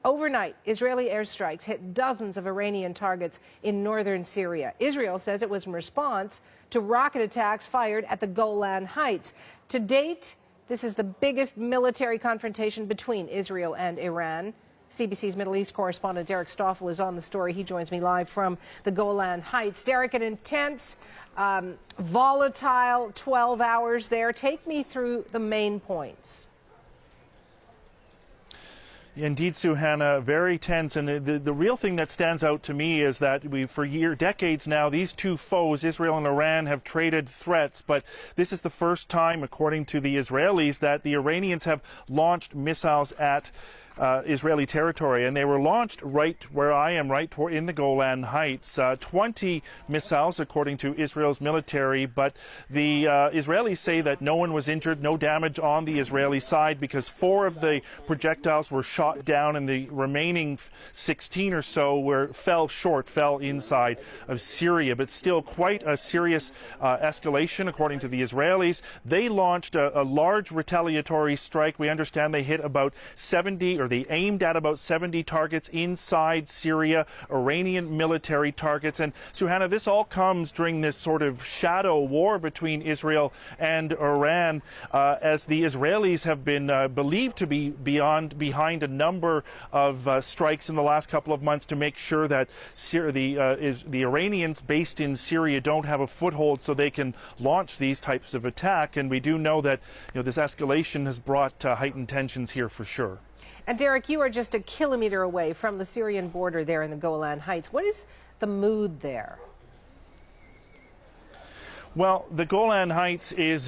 Overnight, Israeli airstrikes hit dozens of Iranian targets in northern Syria. Israel says it was in response to rocket attacks fired at the Golan Heights. To date, this is the biggest military confrontation between Israel and Iran. CBC's Middle East correspondent Derek Stoffel is on the story. He joins me live from the Golan Heights. Derek, an intense, volatile 12 hours there. Take me through the main points. Indeed, Suhana, very tense. And the real thing that stands out to me is that for decades now, these two foes, Israel and Iran, have traded threats. But this is the first time, according to the Israelis, that the Iranians have launched missiles at Israeli territory, and they were launched right where I am, right in the Golan Heights. 20 missiles, according to Israel's military, but the Israelis say that no one was injured, no damage on the Israeli side, because 4 of the projectiles were shot down, and the remaining 16 or so fell inside of Syria. But still quite a serious escalation, according to the Israelis. They launched a large retaliatory strike. We understand they hit about 70, or they aimed at about 70 targets inside Syria, Iranian military targets. And Suhana, this all comes during this sort of shadow war between Israel and Iran, as the Israelis have been believed to be behind a number of strikes in the last couple of months to make sure that the Iranians based in Syria don't have a foothold so they can launch these types of attack. And we do know that this escalation has brought heightened tensions here for sure. And Derek, you are just a kilometer away from the Syrian border there in the Golan Heights. What is the mood there? Well, the Golan Heights is,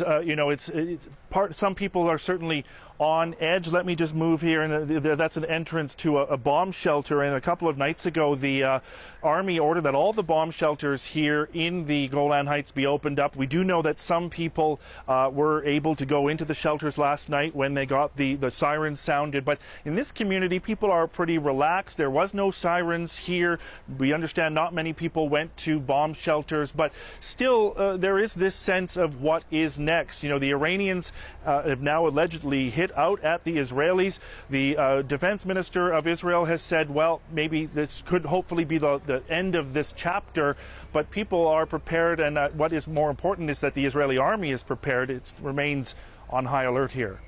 some people are certainly on edge. Let me just move here, and that's an entrance to a bomb shelter. And a couple of nights ago, the Army ordered that all the bomb shelters here in the Golan Heights be opened up. We do know that some people were able to go into the shelters last night when they got the sirens sounded. But in this community, people are pretty relaxed. There was no sirens here. We understand not many people went to bomb shelters, but still there is this sense of what is next. The Iranians have now allegedly hit out at the Israelis. The defense minister of Israel has said, well, maybe this could hopefully be the end of this chapter, but people are prepared, and what is more important is that the Israeli army is prepared. It remains on high alert here.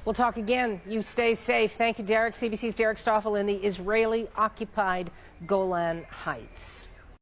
We'll talk again. You stay safe. Thank you, Derek. CBC's Derek Stoffel in the Israeli-occupied Golan Heights.